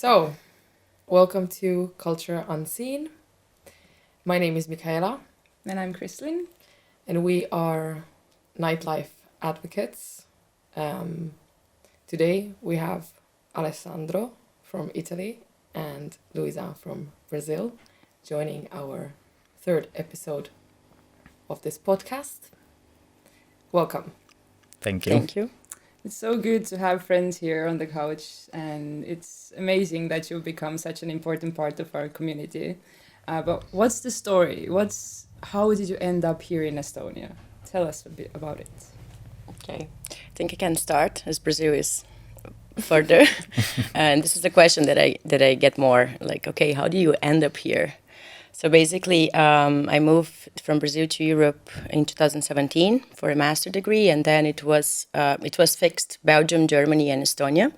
So, welcome to Culture Unseen. My name is Michaela. And I'm Kristlin. And we are nightlife advocates. Today we have Alessandro from Italy and Luiza from Brazil joining our third episode of this podcast. Welcome. Thank you. Thank you. It's so good to have friends here on the couch, and it's amazing that you've become such an important part of our community. But what's the story? How did you end up here in Estonia? Tell us a bit about it. Okay. I think I can start as Brazil is further. And this is the question that I get more like, okay, how do you end up here? So basically, I moved from Brazil to Europe in 2017 for a master degree, and then it was fixed Belgium, Germany, and Estonia,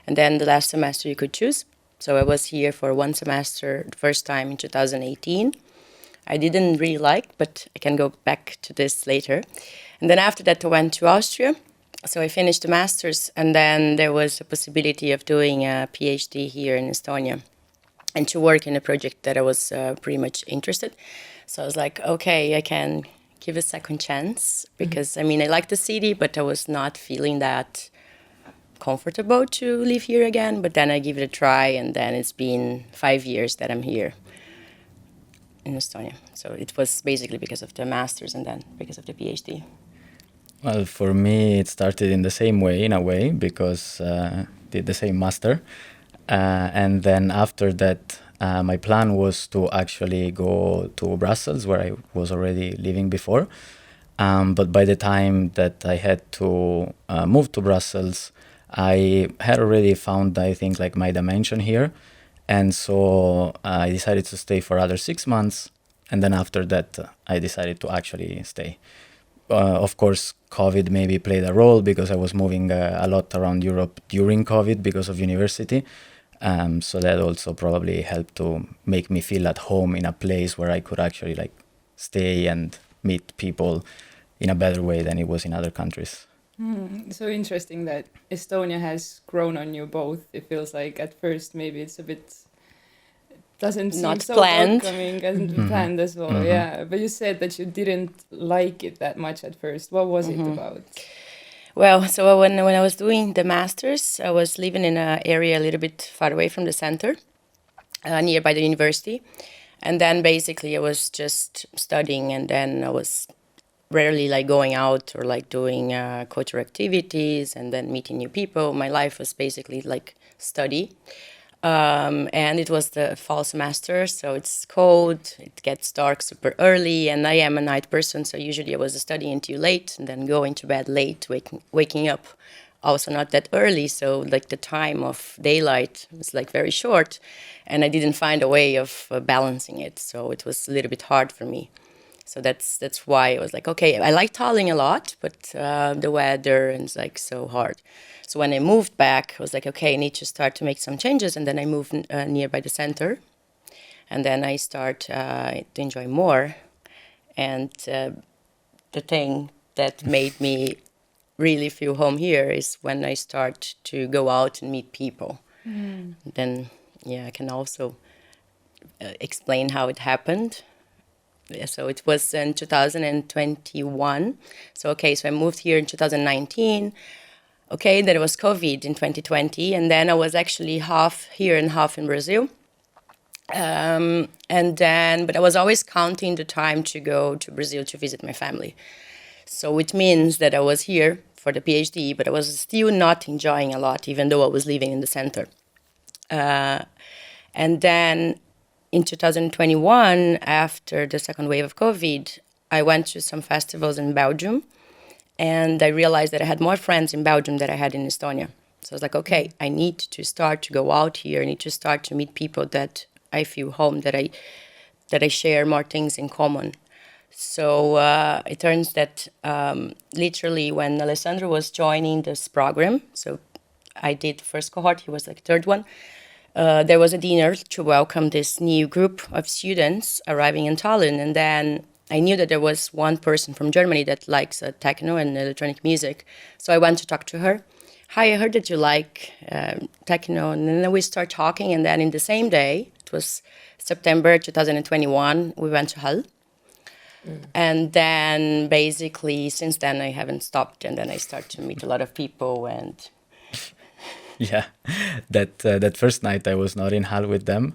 and then the last semester you could choose. So I was here for one semester, the first time in 2018. I didn't really like, but I can go back to this later. And then after that, I went to Austria. So I finished the masters, and then there was a possibility of doing a PhD here in Estonia, and to work in a project that I was pretty much interested. So I was like, okay, I can give a second chance because, I mean, I like the city, but I was not feeling that comfortable to live here again. But then I give it a try, and then it's been 5 years that I'm here in Estonia. So it was basically because of the masters and then because of the PhD. Well, for me, it started in the same way, in a way, because did the same master. And then after that, my plan was to actually go to Brussels, where I was already living before. But by the time that I had to move to Brussels, I had already found, I think, like my dimension here. And so I decided to stay for other 6 months. And then after that, I decided to actually stay. Of course, COVID maybe played a role because I was moving a lot around Europe during COVID because of university. So that also probably helped to make me feel at home in a place where I could actually like stay and meet people in a better way than it was in other countries. So interesting that Estonia has grown on you both. It feels like at first maybe it's a bit doesn't seem Not so planned. welcoming and planned as well. Yeah, but you said that you didn't like it that much at first. What was it about? Well, so when I was doing the masters, I was living in an area a little bit far away from the center, nearby the university. And then basically I was just studying, and then I was rarely like going out or like doing cultural activities and then meeting new people. My life was basically like study. And it was the fall semester, so it's cold, it gets dark super early, and I am a night person, so usually I was studying until late and then going to bed late, waking up also not that early, so like the time of daylight was like very short, and I didn't find a way of balancing it, so it was a little bit hard for me. So that's why I was like, okay, I like Tallinn a lot, but the weather is like so hard. So when I moved back, I was like, okay, I need to start to make some changes. And then I moved nearby the center. And then I start to enjoy more. And the thing that made me really feel home here is when I start to go out and meet people. Then, yeah, I can also explain how it happened. Yeah, so it was in 2021. So, okay, so I moved here in 2019. Okay, then it was COVID in 2020, and then I was actually half here and half in Brazil. But I was always counting the time to go to Brazil to visit my family. So it means that I was here for the PhD, but I was still not enjoying a lot, even though I was living in the center. And then in 2021, after the second wave of COVID, I went to some festivals in Belgium. And I realized that I had more friends in Belgium than I had in Estonia. So I was like, okay, I need to start to go out here. I need to start to meet people that I feel home, that I share more things in common. So it turns that literally when Alessandro was joining this program, so I did the first cohort, he was like third one, there was a dinner to welcome this new group of students arriving in Tallinn. And then I knew that there was one person from Germany that likes techno and electronic music. So I went to talk to her. hi, I heard that you like techno. And then we start talking. And then in the same day, it was September 2021, we went to Hull. And then basically since then I haven't stopped. And then I start to meet a lot of people. And Yeah, that first night I was not in Hall with them.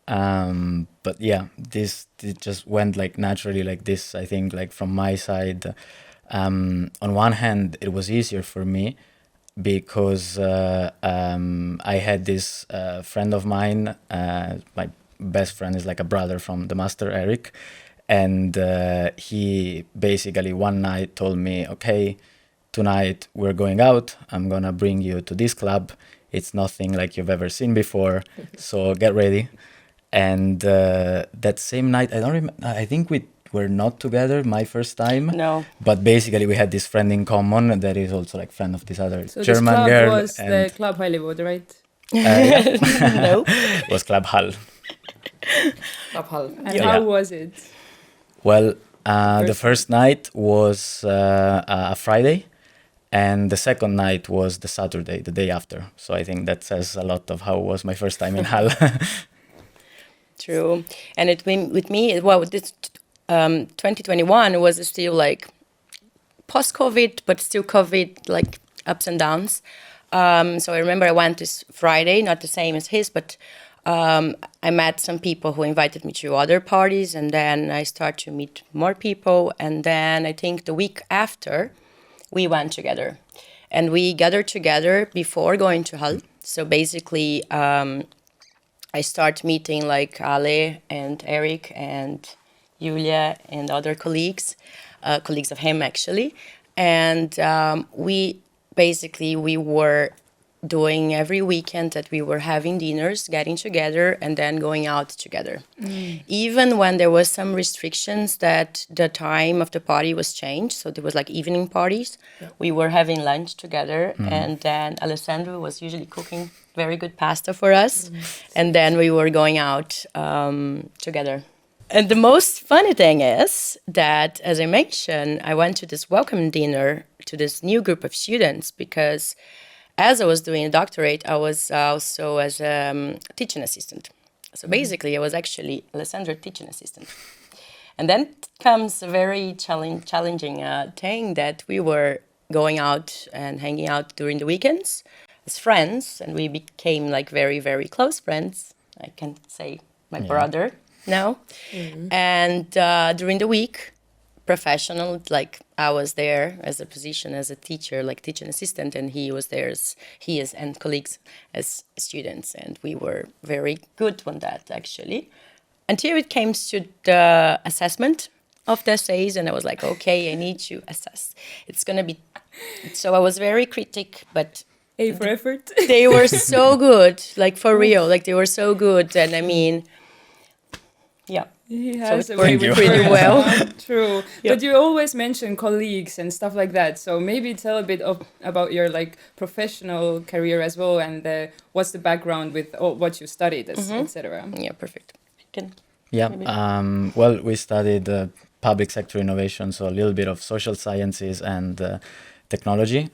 But yeah, this it just went like naturally like this. I think like from my side, on one hand, it was easier for me because I had this friend of mine. My best friend is like a brother from the master, Eric, and he basically one night told me, "Okay, tonight we're going out. I'm gonna bring you to this club. It's nothing like you've ever seen before, so get ready." And that same night, I don't remember. I think we were not together my first time. no, But basically, we had this friend in common that is also like friend of this other So German this club girl. was the Club Hollywood, right? Yeah, no. was Club Hall. Uphill. And Yeah. how was it? Well, the First first night was a Friday, and the second night was the Saturday, the day after. So I think that says a lot of how was my first time in Hall. True. And with me, well, this 2021 was still like post-COVID, but still COVID, like ups and downs. So I remember I went this Friday, not the same as his, but I met some people who invited me to other parties, and then I start to meet more people. And then I think the week after, we went together. And we gathered together before going to Hull. So basically, I start meeting like Ale and Eric and Julia and other colleagues, colleagues of him actually. And we were doing every weekend that we were having dinners, getting together and then going out together. Even when there was some restrictions that the time of the party was changed, so there was like evening parties, we were having lunch together, and then Alessandro was usually cooking very good pasta for us, and then we were going out together. And the most funny thing is that, as I mentioned, I went to this welcome dinner to this new group of students because as I was doing a doctorate, I was also as a teaching assistant. So basically, I was actually Alessandro's teaching assistant. And then comes a very challenging thing that we were going out and hanging out during the weekends as friends, and we became like very, very close friends. I can say my brother now. And during the week, professional, like I was there as a position as a teacher, like teaching assistant, and he was there as and colleagues as students, and we were very good on that actually. Until it came to the assessment of the essays, and I was like, okay, I need to assess. It's gonna be. So I was very critic, but A for effort. they were so good, like for real, like they were so good, and I mean, yeah. He So has it a way worked with pretty words. well. True. Yeah. But you always mention colleagues and stuff like that. So maybe tell a bit about your like professional career as well, and what's the background with what you studied, etc. Yeah, perfect. Can Yeah. maybe. Well, we studied public sector innovation, so a little bit of social sciences and technology,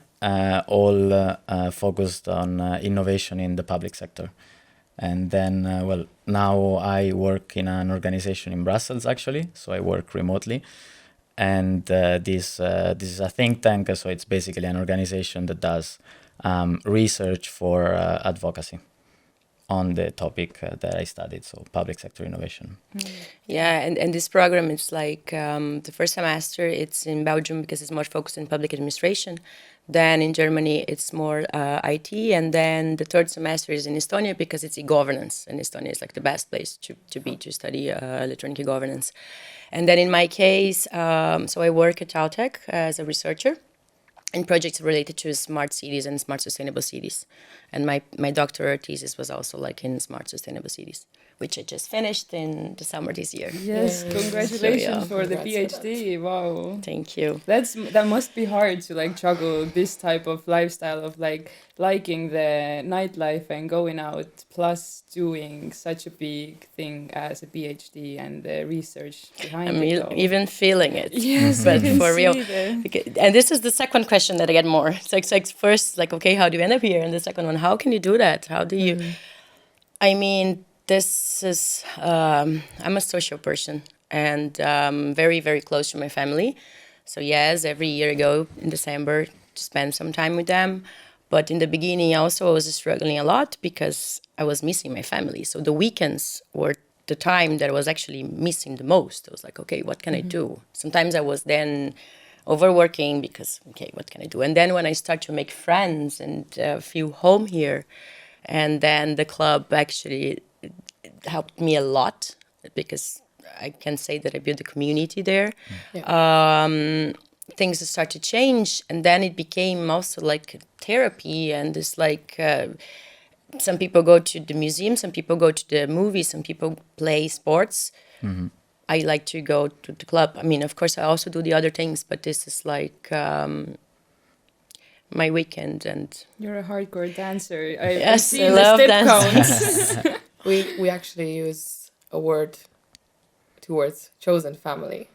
all focused on innovation in the public sector. And then, well, now I work in an organization in Brussels, actually, so I work remotely. And this is a think tank, so it's basically an organization that does research for advocacy on the topic that I studied, so public sector innovation. Yeah, and this program is like the first semester it's in Belgium because it's more focused on public administration. Then in Germany it's more IT, and then the third semester is in Estonia because it's e-governance, and Estonia is like the best place to study electronic e-governance. And then in my case, so I work at Caltech as a researcher in projects related to smart cities and smart sustainable cities. And my doctoral thesis was also like in smart sustainable cities, which I just finished in the summer this year. Yes, Yeah. congratulations So, yeah. for the Congrats for PhD. Wow. Thank you. That must be hard to like juggle this type of lifestyle of like liking the nightlife and going out plus doing such a big thing as a PhD and the research behind I'm it all. even feeling it. Yes, But I can for real. see the- And this is the second question that I get more. It's like first, like, okay, how do you end up here? And the second one, how can you do that? How do you? I mean, this is. I'm a social person and very, very close to my family. So yes, every year I go in December to spend some time with them. But in the beginning, also I was struggling a lot because I was missing my family. So the weekends were the time that I was actually missing the most. I was like, okay, what can I do? Sometimes I was then overworking because, okay, what can I do? And then when I start to make friends and feel home here, and then the club actually helped me a lot because I can say that I built a community there. Things start to change, and then it became also like therapy, and it's like some people go to the museum, some people go to the movies, some people play sports. I like to go to the club. I mean, of course, I also do the other things, but this is like my weekend. And You're a hardcore dancer. I've Yes, seen I the love step dancing. counts. We actually use a word towards chosen family.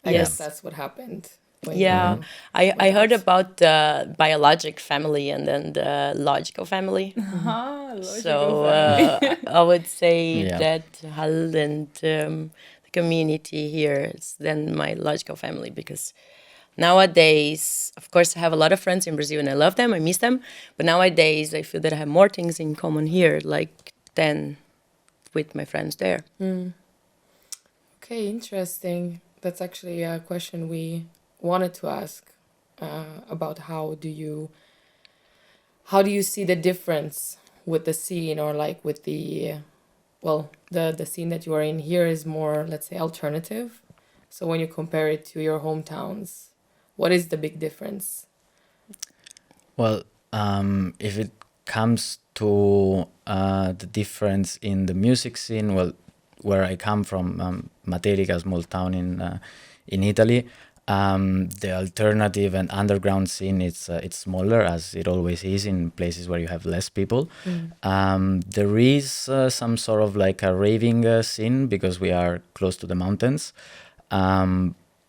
I Yes. guess that's what happened. when yeah, you I went heard out. about the biologic family and then the logical family. Ah, logical So family. I would say Yeah. that Hall and the community here is then my logical family, because nowadays, of course, I have a lot of friends in Brazil and I love them, I miss them. But nowadays, I feel that I have more things in common here, like than with my friends there. Okay, interesting. That's actually a question we wanted to ask about how do you see the difference with the scene, or like with the the scene that you are in here is more, let's say, alternative. So when you compare it to your hometowns, what is the big difference? Well, if it comes to the difference in the music scene, well, where I come from, Materica, a small town in Italy, the alternative and underground scene, it's smaller, as it always is in places where you have less people. There is some sort of like a raving scene because we are close to the mountains.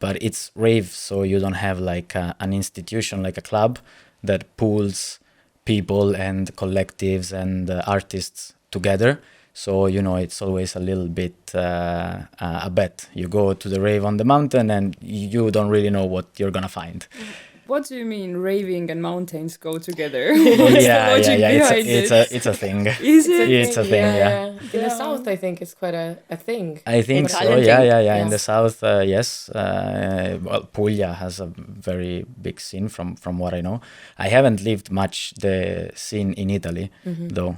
But it's rave, so you don't have like an institution like a club that pulls people and collectives and artists together. So, you know, it's always a little bit a bet. You go to the rave on the mountain and you don't really know what you're gonna find. What do you mean raving and mountains go together? What's the logic behind It's a thing. Is it? It's a thing, yeah. In the south, I think it's quite a thing. I think so. Italian Yeah, thing. yeah. In Yeah. the south, yes. Well, Puglia has a very big scene from what I know. I haven't lived much the scene in Italy though.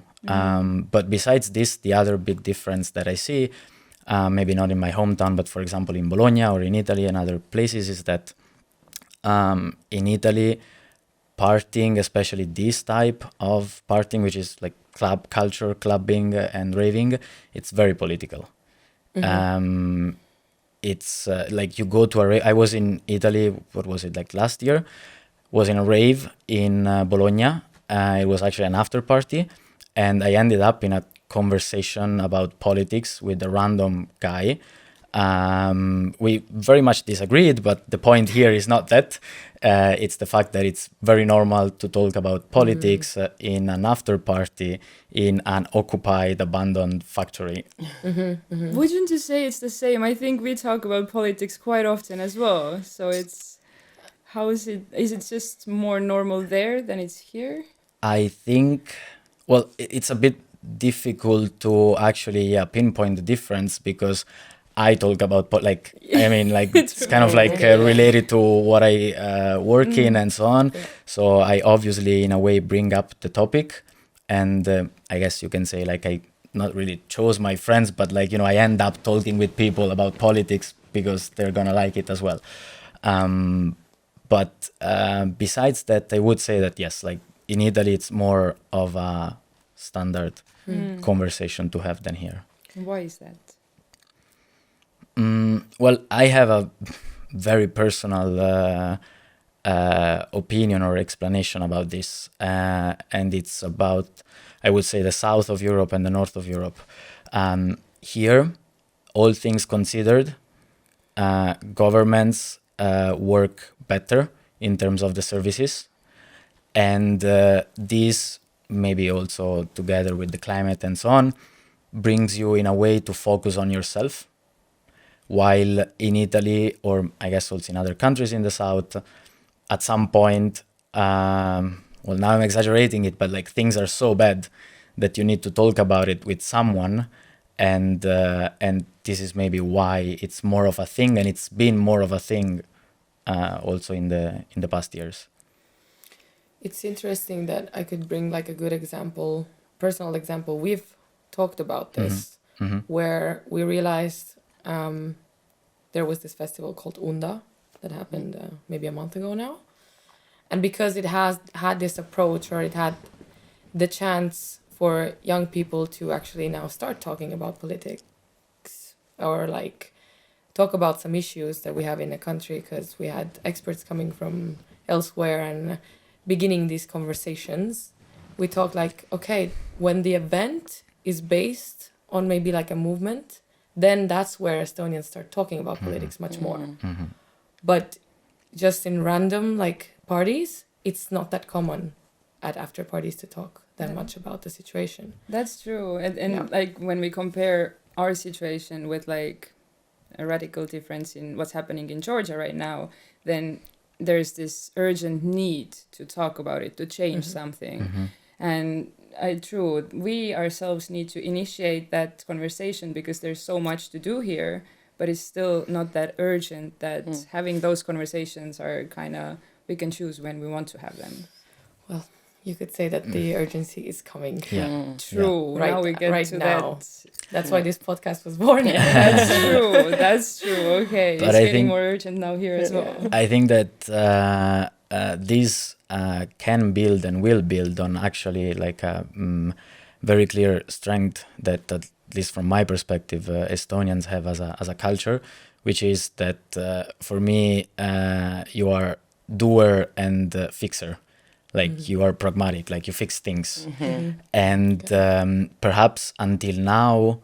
But besides this, the other big difference that I see, maybe not in my hometown, but for example in Bologna or in Italy and other places, is that in Italy, partying, especially this type of partying, which is like club culture, clubbing and raving, it's very political. It's like you go to a rave. I was in Italy, what was it, like last year? Was in a rave in Bologna. It was actually an after party. And I ended up in a conversation about politics with a random guy. We very much disagreed, but the point here is not that. It's the fact that it's very normal to talk about politics in an after party in an occupied, abandoned factory. Wouldn't you say it's the same? I think we talk about politics quite often as well. So it's, how is it? Is it just more normal there than it's here? I think, well, it's a bit difficult to actually pinpoint the difference because I talk about it's kind of like related to what I work in and so on. So I obviously in a way bring up the topic, and I guess you can say like I not really chose my friends, but like, you know, I end up talking with people about politics because they're gonna like it as well. But besides that, I would say that yes, like in Italy, it's more of a standard conversation to have than here. Why is that? Well, I have a very personal opinion or explanation about this, and it's about, I would say, the south of Europe and the north of Europe. Here, all things considered, governments work better in terms of the services, and this, maybe also together with the climate and so on, brings you in a way to focus on yourself. While in Italy, or I guess also in other countries in the south, at some point, well, now I'm exaggerating it, but like things are so bad that you need to talk about it with someone, and this is maybe why it's more of a thing, and it's been more of a thing also in the past years. It's interesting that I could bring like a good example, personal example. We've talked about this, where we realized there was this festival called Unda that happened maybe a month ago now. And because it has had this approach, or it had the chance for young people to actually now start talking about politics, or like talk about some issues that we have in the country, because we had experts coming from elsewhere and beginning these conversations, we talk like, okay, when the event is based on maybe like a movement, then that's where Estonians start talking about politics much more. But just in random like parties, it's not that common at after parties to talk that much about the situation. That's true. And like when we compare our situation with like a radical difference in what's happening in Georgia right now, then there's this urgent need to talk about it, to change something. And true, we ourselves need to initiate that conversation, because there's so much to do here, but it's still not that urgent that having those conversations are kind of, we can choose when we want to have them. Well, you could say that the urgency is coming. True. Right, now we get right to now. that. That's why this podcast was born. That's true. That's true. Okay. But it's I getting think- more urgent now here as well. I think that this can build and will build on actually like a very clear strength that, at least from my perspective, Estonians have as a culture, which is that for me, you are doer and fixer. Like you are pragmatic, like you fix things. And perhaps until now,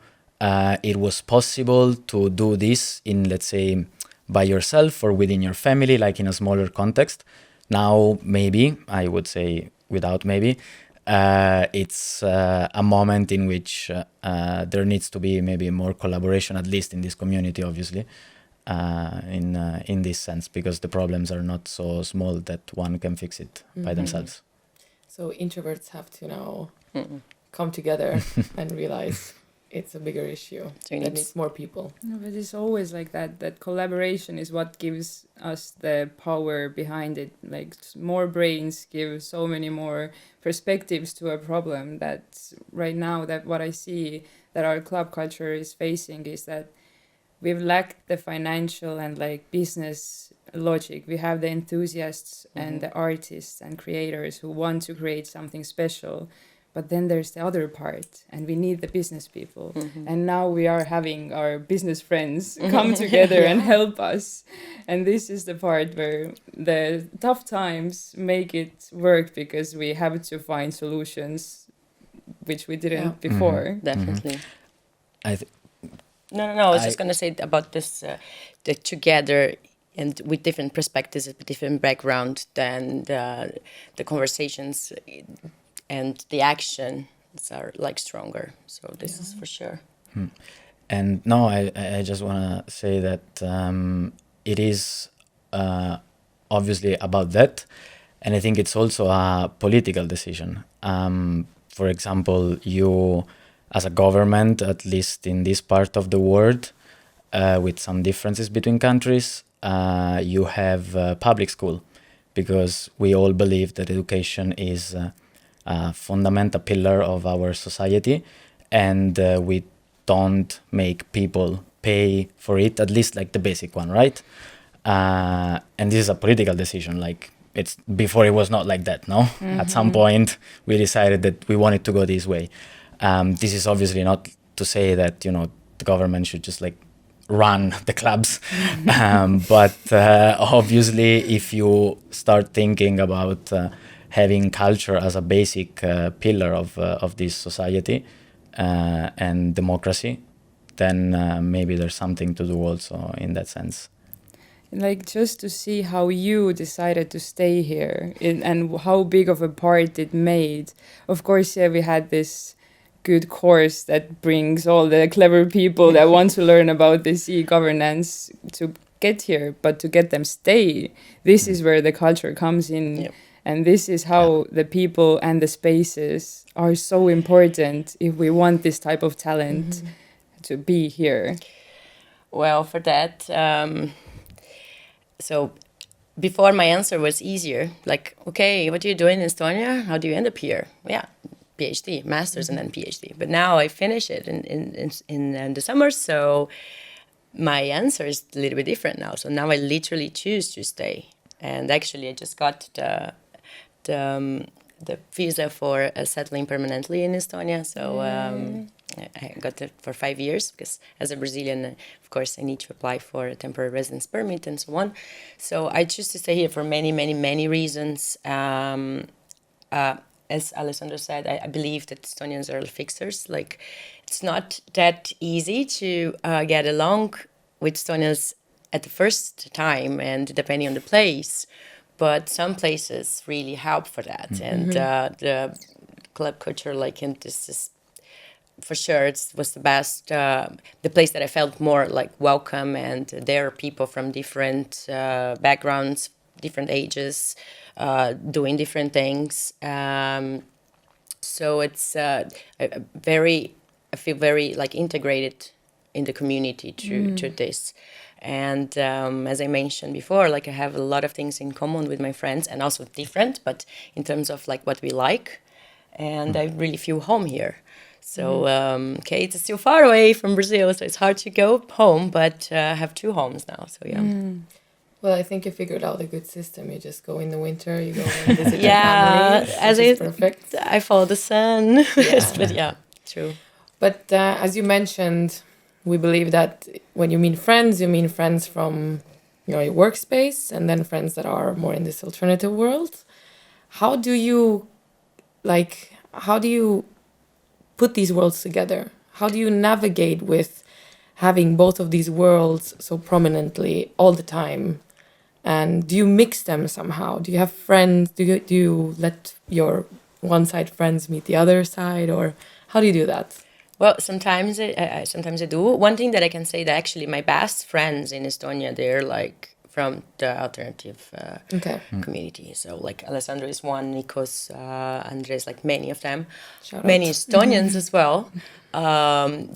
it was possible to do this in, let's say, by yourself or within your family, like in a smaller context. Now, maybe, I would say without maybe, it's a moment in which there needs to be maybe more collaboration, at least in this community, obviously, in this sense, because the problems are not so small that one can fix it by themselves. So introverts have to now come together and realize it's a bigger issue So you that need needs more people. No, but it's always like that. That collaboration is what gives us the power behind it. Like more brains give so many more perspectives to a problem. That right now, that what I see that our club culture is facing is that we've lacked the financial and like business logic. We have the enthusiasts and the artists and creators who want to create something special. But then there's the other part, and we need the business people. And now we are having our business friends come together and help us. And this is the part where the tough times make it work, because we have to find solutions which we didn't before. Definitely. I th- No. I was just going to say about this, the together and with different perspectives, with different background, then the conversations and the actions are like stronger. So this is for sure. And no, I just want to say that it is obviously about that. And I think it's also a political decision. For example, you, as a government, at least in this part of the world, with some differences between countries, you have public school, because we all believe that education is a fundamental pillar of our society, and we don't make people pay for it, at least like the basic one, right? And this is a political decision. Like, it's before it was not like that, no? At some point we decided that we wanted to go this way. This is obviously not to say that, you know, the government should just like run the clubs. But obviously, if you start thinking about having culture as a basic pillar of this society and democracy, then maybe there's something to do also in that sense. Like, just to see how you decided to stay here and how big of a part it made. Of course, yeah, we had this good course that brings all the clever people that want to learn about this e-governance to get here, but to get them stay, this is where the culture comes in. Yep. And this is how the people and the spaces are so important if we want this type of talent to be here. Well, for that, so before my answer was easier. Like, okay, what are you doing in Estonia? How do you end up here? Yeah, PhD, master's, and then PhD. But now I finish it in the summer, so my answer is a little bit different now. So now I literally choose to stay. And actually, I just got the visa for settling permanently in Estonia. So I got it for 5 years because as a Brazilian, of course, I need to apply for a temporary residence permit and so on. So I choose to stay here for many, many, many reasons. As Alessandro said, I believe that Estonians are fixers. Like, it's not that easy to get along with Estonians at the first time and depending on the place. But some places really help for that. And the club culture, like, and this is, for sure, it was the best, the place that I felt more like welcome, and there are people from different backgrounds, different ages, doing different things. So it's I feel very like integrated in the community to this. And as I mentioned before, like, I have a lot of things in common with my friends, and also different, but in terms of like what we like, and I really feel home here. So, okay, it's still far away from Brazil, so it's hard to go home, but I have 2 homes now, so yeah. Well, I think you figured out a good system. You just go in the winter, you go and visit your Yeah, family, which is perfect. I follow the sun, but yeah, true. But as you mentioned, we believe that when you mean friends from, you know, your workspace, and then friends that are more in this alternative world. How do you put these worlds together? How do you navigate with having both of these worlds so prominently all the time? And do you mix them somehow? Do you have friends? Do you let your one side friends meet the other side, or how do you do that? Well, sometimes I do. One thing that I can say, that actually my best friends in Estonia, they're like from the alternative community. So like Alessandro is one, Nikos, Andres, like many of them, many Estonians as well. I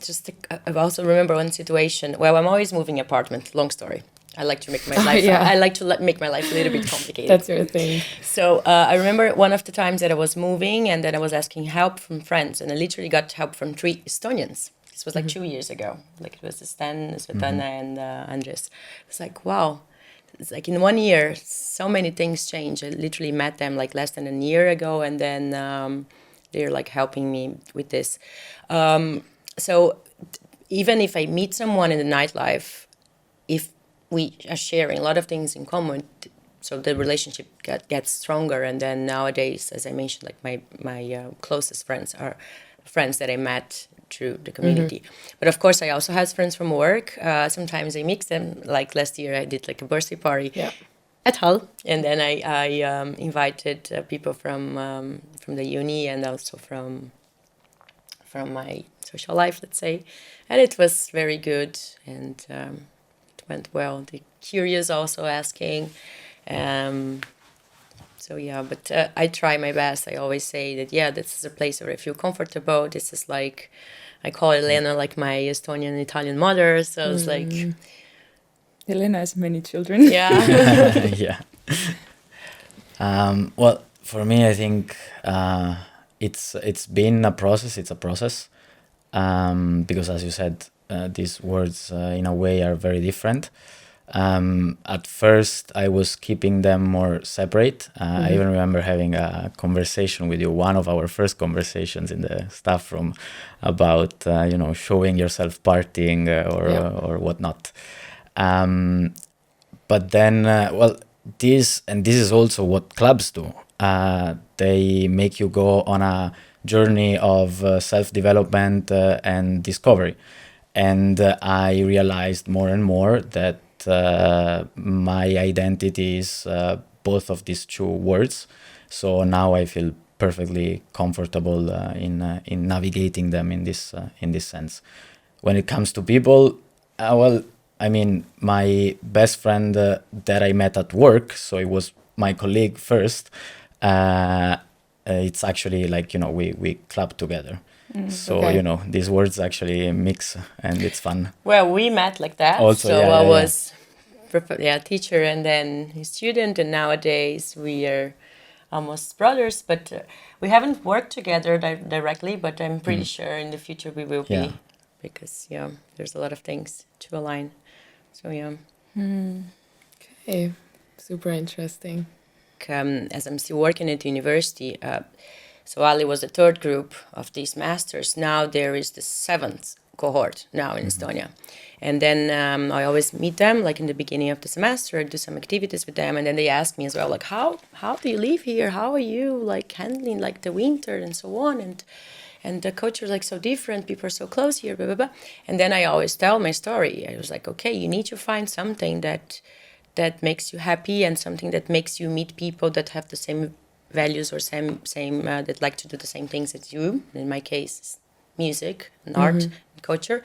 also remember one situation. Well, I'm always moving apartment. Long story. I like to make my life. I like to make my life a little bit complicated. That's your thing. So I remember one of the times that I was moving, and then I was asking help from friends, and I literally got help from 3 Estonians. This was like 2 years ago. Like, it was Stan, Svetlana, and Andres. It's like, wow. It's like in 1 year, so many things change. I literally met them like less than a year ago, and then they're like helping me with this. So even if I meet someone in the nightlife, if we are sharing a lot of things in common, so the relationship gets stronger. And then nowadays, as I mentioned, like my closest friends are friends that I met through the community. But of course, I also have friends from work. Sometimes I mix them. Like last year, I did like a birthday party at Hull, and then I invited people from the uni, and also from my social life, let's say, and it was very good, and it went well. The curious also asking. So yeah, but I try my best. I always say that, yeah, this is a place where I feel comfortable. This is like, I call Elena like my Estonian and Italian mother. So it's like... Elena has many children. Yeah. Yeah. Well, for me, I think it's been a process. It's a process because, as you said, these words in a way are very different. At first, I was keeping them more separate. I even remember having a conversation with you, one of our first conversations in the staff room, about showing yourself partying or whatnot. But then, this is also what clubs do. They make you go on a journey of self-development and discovery. And I realized more and more that my identity is both of these two words. So now I feel perfectly comfortable in navigating them in this sense. When it comes to people, my best friend that I met at work, so it was my colleague first. It's actually we club together. So, Okay. these words actually mix and it's fun. Well, we met like that. Also, so yeah, I yeah, was teacher and then his student, and nowadays we are almost brothers. But we haven't worked together directly. But I'm pretty sure in the future we will Yeah. be, because there's a lot of things to align. So Okay. Super interesting. as I'm still working at the university, so Ali was the third group of these masters. Now there is the seventh cohort now in Estonia. And then I always meet them like in the beginning of the semester, do some activities with them. And then they ask me as well, like, how do you live here? How are you like handling like the winter and so on? And the culture is like so different. People are so close here, blah, blah, blah. And then I always tell my story. I was like, okay, you need to find something that makes you happy and something that makes you meet people that have the same values or same that like to do the same things as you. In my case, music and art and culture.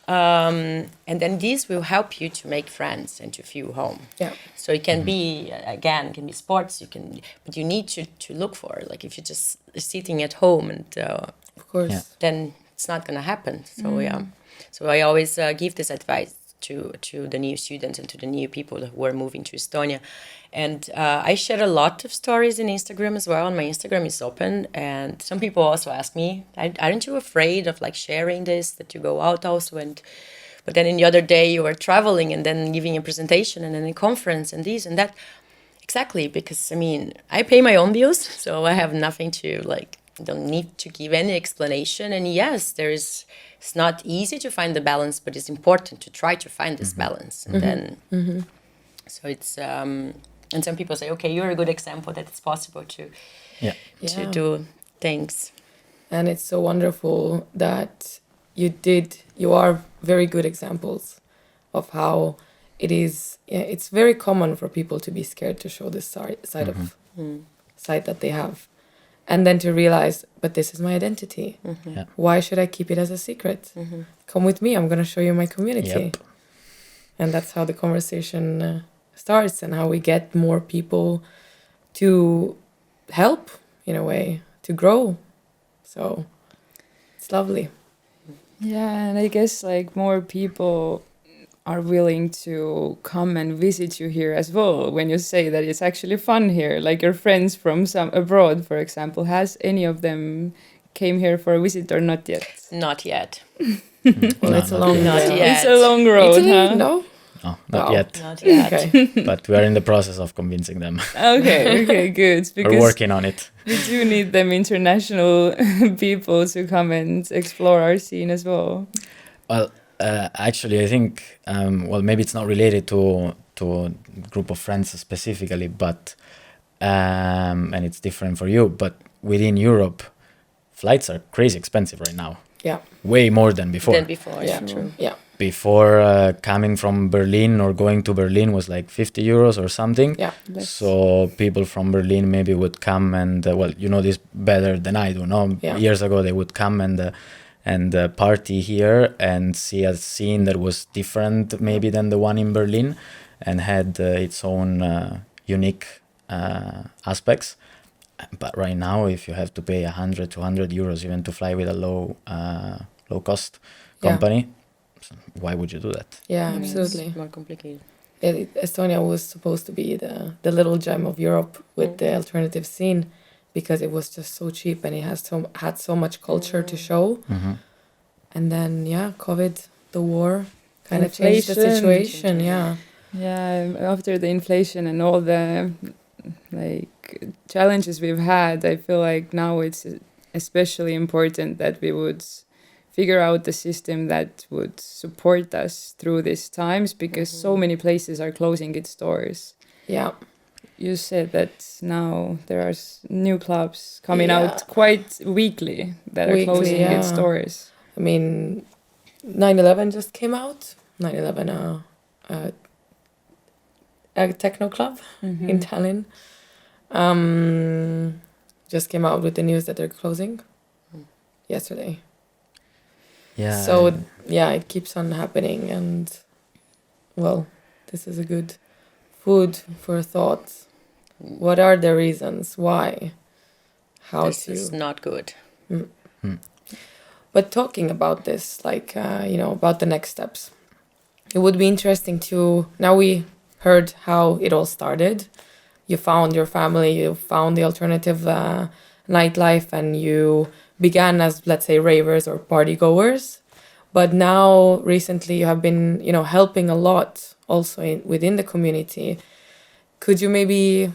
And then this will help you to make friends and to feel home. Yeah. So it can be, again, it can be sports. But you need to look for it. Like if you're just sitting at home and Of course. Yeah. then it's not going to happen. So so I always give this advice to the new students and to the new people who are moving to Estonia. And I share a lot of stories in Instagram as well, and my Instagram is open. And some people also ask me, aren't you afraid of like sharing this, that you go out also? But then in the other day you were traveling and then giving a presentation and then a conference and this and that. Exactly, because I pay my own bills, so I have nothing to like, don't need to give any explanation. And yes, it's not easy to find the balance, but it's important to try to find this balance. And then, so it's, and some people say, okay, you're a good example that it's possible to Yeah. do things. And it's so wonderful that you are very good examples of how it is. Yeah, it's very common for people to be scared to show this side of side that they have. And then to realize, but this is my identity. Yeah. Why should I keep it as a secret? Come with me, I'm going to show you my community. Yep. And that's how the conversation starts, and how we get more people to help, in a way, to grow. So it's lovely. Yeah, and I guess like more people are willing to come and visit you here as well when you say that it's actually fun here. Like your friends from some abroad, for example, has any of them came here for a visit or not yet? Not yet. Well, No, it's a not long yet. Not way. yet. It's a long road, Italy? huh? No? No, not Wow. yet. Not yet. Okay. But we are in the process of convincing them. Okay, good. We're Because working on it. we do need them international people to come and explore our scene as well. Well, actually, I think maybe it's not related to a group of friends specifically, but and it's different for you. But within Europe, flights are crazy expensive right now. Yeah. Way more than before. Than before, Yeah. true. Yeah. Before coming from Berlin or going to Berlin was like 50 euros or something. Yeah. So people from Berlin maybe would come and you know this better than I do. No, Yeah. years ago they would come and party here and see a scene that was different maybe than the one in Berlin, and had its own unique aspects. But right now, if you have to pay 100, 200 euros even to fly with a low cost company, why would you do that? Yeah, It's absolutely. more complicated. Estonia was supposed to be the little gem of Europe with the alternative scene, because it was just so cheap and it had so much culture to show. Mm-hmm. And then COVID, the war, kind of changed the Inflation. situation. Yeah. Yeah, after the inflation and all the challenges we've had, I feel like now it's especially important that we would figure out the system that would support us through these times, because so many places are closing its doors. Yeah. You said that now there are new clubs coming Yeah. out quite weekly that are closing its doors. I mean, 9/11 just came out. 9/11, a techno club in Tallinn. Just came out with the news that they're closing yesterday. Yeah. So it keeps on happening, and well, this is a good food for thought. What are the reasons why? How This is not good. But talking about this, like about the next steps, it would be interesting to. Now we heard how it all started. You found your family. You found the alternative nightlife, and you began as, let's say, ravers or party goers. But now recently you have been, helping a lot also within the community. Could you maybe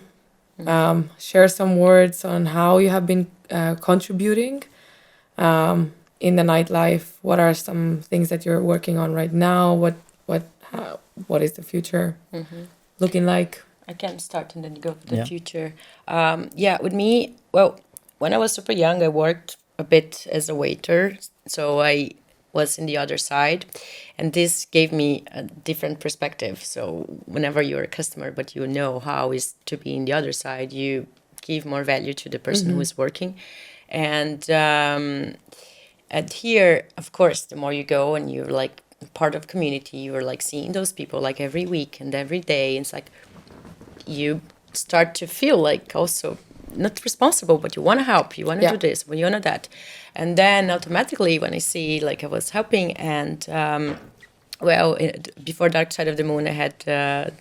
share some words on how you have been contributing in the nightlife? What are some things that you're working on right now? What is the future looking like? I can start and then you go for the Yeah. future. With me, well, when I was super young, I worked a bit as a waiter. So I was in the other side, and this gave me a different perspective. So whenever you're a customer, but you know how is to be in the other side, you give more value to the person who is working. And here, of course, the more you go and you're like part of community, you're like seeing those people like every week and every day. It's like you start to feel like also not responsible, but you want to help, you want to do this, you want to that. And then automatically when I see, like, I was helping, and before Dark Side of the Moon, I had the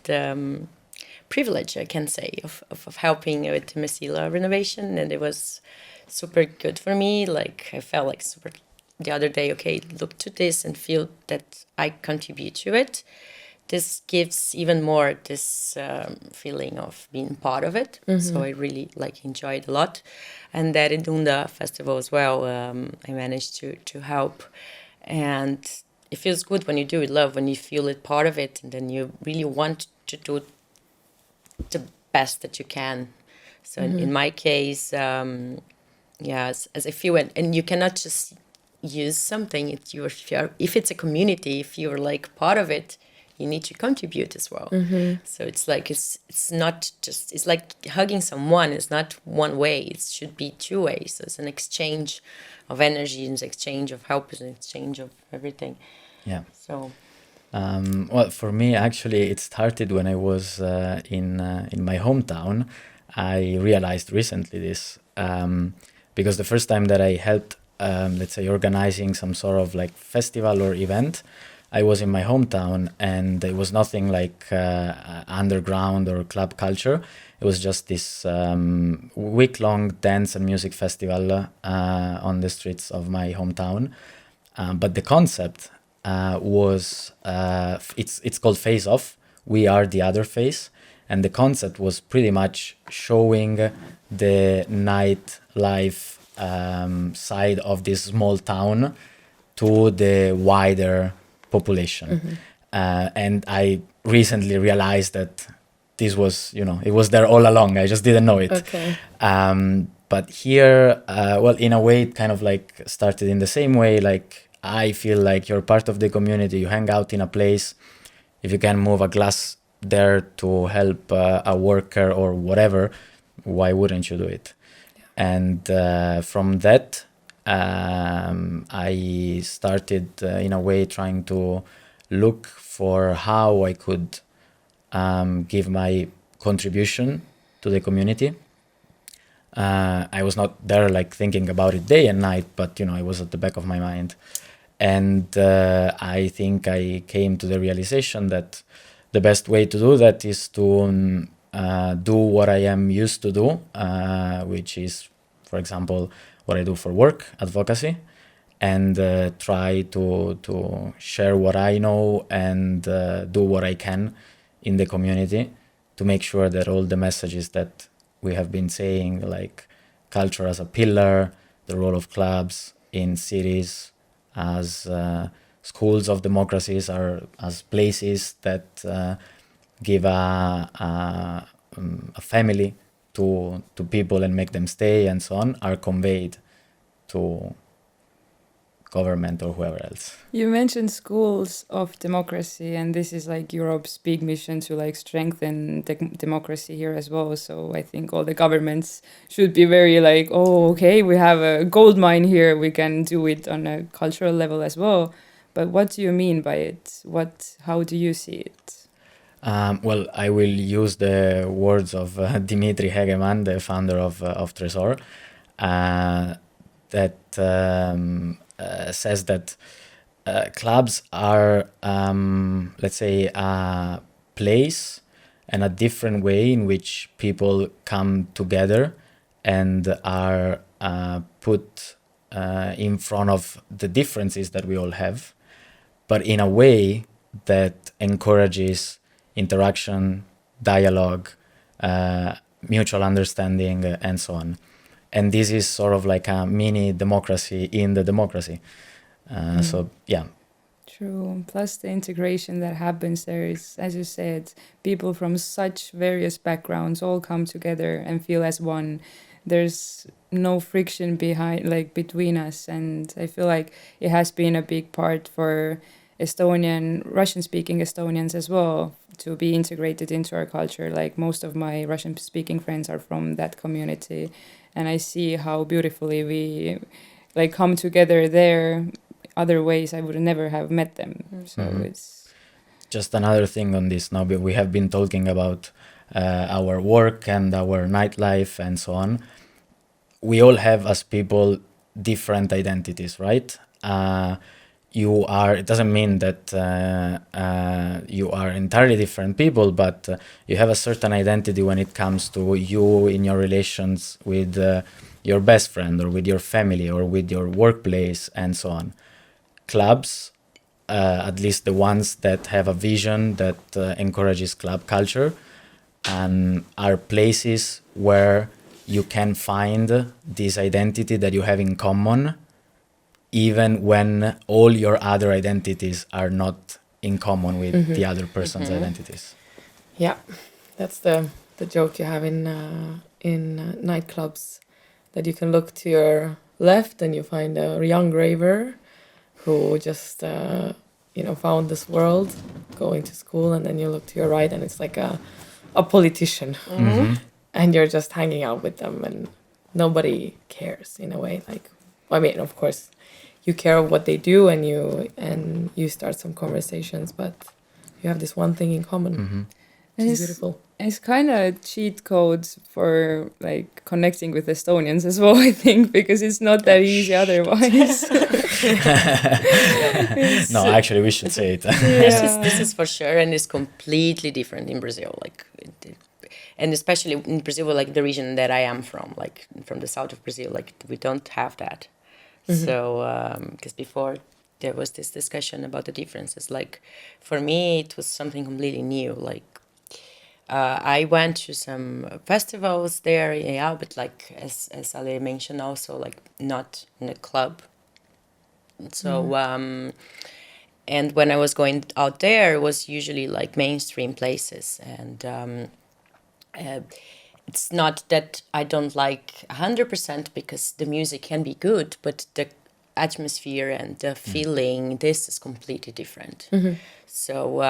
privilege, I can say, of helping with the Messila renovation, and it was super good for me. Like, I felt like super the other day, okay, look to this and feel that I contribute to it. This gives even more this feeling of being part of it. So I really enjoyed a lot. And that in Dunda Festival as well, I managed to help. And it feels good when you do it, love, when you feel it part of it, and then you really want to do the best that you can. So in my case, as I feel, and you cannot just use something. If it's a community, if you're like part of it, you need to contribute as well. So it's like it's not just, it's like hugging someone. It's not one way. It should be two ways. So it's an exchange of energy, an exchange of help, an exchange of everything. Yeah. So. Well, for me, actually, it started when I was in my hometown. I realized recently this because the first time that I helped, let's say, organizing some sort of like festival or event, I was in my hometown, and it was nothing like underground or club culture. It was just this week-long dance and music festival on the streets of my hometown. But the concept was, it's called Face Off. We are the other face. And the concept was pretty much showing the nightlife side of this small town to the wider population. And I recently realized that this was, it was there all along. I just didn't know it. Okay. But here, in a way, it kind of like started in the same way. Like, I feel like you're part of the community. You hang out in a place. If you can move a glass there to help a worker or whatever, why wouldn't you do it? Yeah. And from that, I started in a way trying to look for how I could give my contribution to the community. I was not there like thinking about it day and night, but it was at the back of my mind. And I think I came to the realization that the best way to do that is to do what I am used to do, which is, for example, what I do for work, advocacy, and try to share what I know and do what I can in the community to make sure that all the messages that we have been saying, like culture as a pillar, the role of clubs in cities as schools of democracies, are as places that give a family to people and make them stay and so on, are conveyed to government or whoever else. You mentioned schools of democracy, and this is like Europe's big mission to like strengthen democracy here as well. So I think all the governments should be very like, oh, okay, we have a gold mine here. We can do it on a cultural level as well. But what do you mean by it? How do you see it? Well, I will use the words of Dimitri Hegeman, the founder of Tresor, that says that clubs are, let's say, a place and a different way in which people come together and are put in front of the differences that we all have, but in a way that encourages interaction, dialogue, mutual understanding, and so on. And this is sort of like a mini democracy in the democracy. So, yeah. True. Plus the integration that happens there is, as you said, people from such various backgrounds all come together and feel as one. There's no friction between us, and I feel like it has been a big part for Russian-speaking Estonians as well to be integrated into our culture. Like most of my Russian-speaking friends are from that community, and I see how beautifully we like come together there. Other ways I would never have met them. So it's just another thing on this now. We have been talking about our work and our nightlife and so on. We all have, as people, different identities, right? It doesn't mean that you are entirely different people, but you have a certain identity when it comes to you in your relations with your best friend or with your family or with your workplace and so on. Clubs, at least the ones that have a vision that encourages club culture, are places where you can find this identity that you have in common, even when all your other identities are not in common with the other person's identities. Yeah, that's the joke you have in nightclubs, that you can look to your left and you find a young raver who just found this world going to school, and then you look to your right and it's like a politician, and you're just hanging out with them and nobody cares in a way. Like, I mean, of course you care what they do and you start some conversations, but you have this one thing in common. It's beautiful. It's kind of a cheat code for like connecting with Estonians as well, I think, because it's not that easy otherwise. No, actually, we should say it. This is for sure, and it's completely different in Brazil. And especially in Brazil, like the region that I am from, like from the south of Brazil, like we don't have that. So, because before there was this discussion about the differences. Like for me, it was something completely new. Like I went to some festivals there, yeah, but like as Ale mentioned, also like not in a club. So and when I was going out there, it was usually like mainstream places, and it's not that I don't like 100% because the music can be good, but the atmosphere and the feeling, this is completely different. So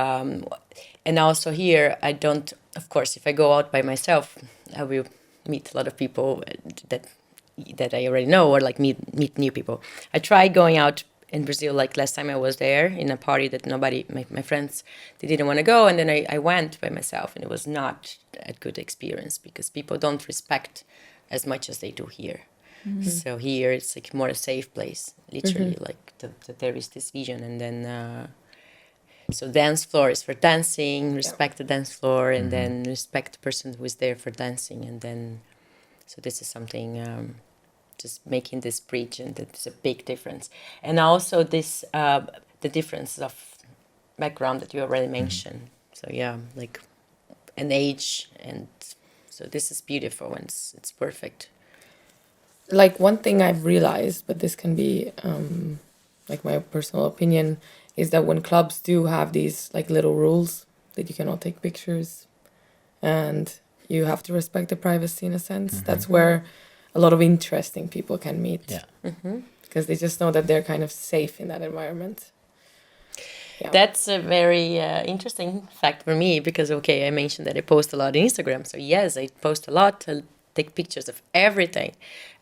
and also here I don't, of course, if I go out by myself, I will meet a lot of people that I already know, or like meet new people. I tried going out in Brazil, like last time I was there in a party that my friends, they didn't want to go, and then I went by myself, and it was not a good experience because people don't respect as much as they do here. So here it's like more a safe place, literally, like there is this vision, and then so dance floor is for dancing, respect the dance floor, and then respect the person who is there for dancing, and then so this is something just making this bridge, and that's a big difference. And also this the difference of background that you already mentioned. So yeah, like an age, and so this is beautiful and it's perfect. Like one thing I've realized, but this can be like my personal opinion, is that when clubs do have these like little rules that you cannot take pictures and you have to respect the privacy in a sense, that's where a lot of interesting people can meet. Yeah. Because they just know that they're kind of safe in that environment. Yeah. That's a very interesting fact for me because, okay, I mentioned that I post a lot on Instagram. So, yes, I post a lot, I take pictures of everything.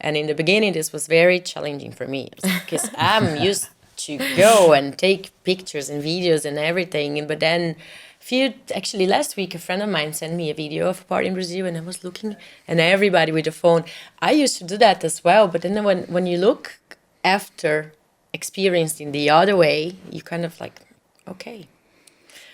And in the beginning, this was very challenging for me because I'm used to go and take pictures and videos and everything. But then, actually last week, a friend of mine sent me a video of a party in Brazil and I was looking and everybody with a phone. I used to do that as well. But then when you look after experienced in the other way, you kind of like, okay.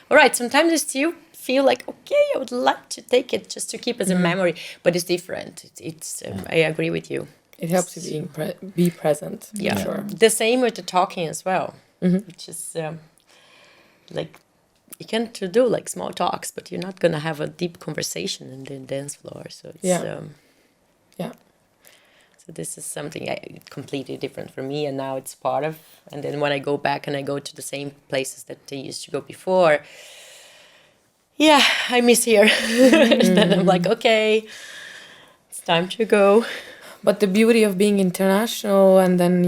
All right, sometimes I still feel like, okay, I would like to take it just to keep as a memory, but it's different. It's I agree with you. It helps you be present. Yeah, For sure. the same with the talking as well, which is like, you can do like small talks, but you're not going to have a deep conversation in the dance floor. So it's, Yeah. So this is something completely different for me, and now it's part of. And then when I go back and I go to the same places that I used to go before, yeah, I miss here. And then I'm like, okay, it's time to go. But the beauty of being international and then,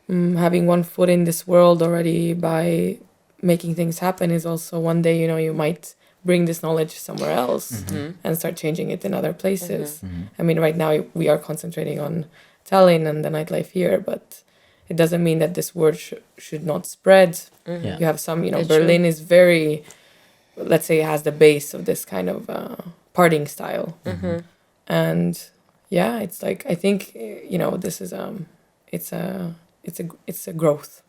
having one foot in this world already by making things happen is also one day, you might bring this knowledge somewhere else and start changing it in other places. I mean, right now we are concentrating on Tallinn and the nightlife here, but it doesn't mean that this word should not spread. Yeah. You have some, That's Berlin is very, let's say, has the base of this kind of partying style. And yeah, it's like, I think, this is, it's a growth.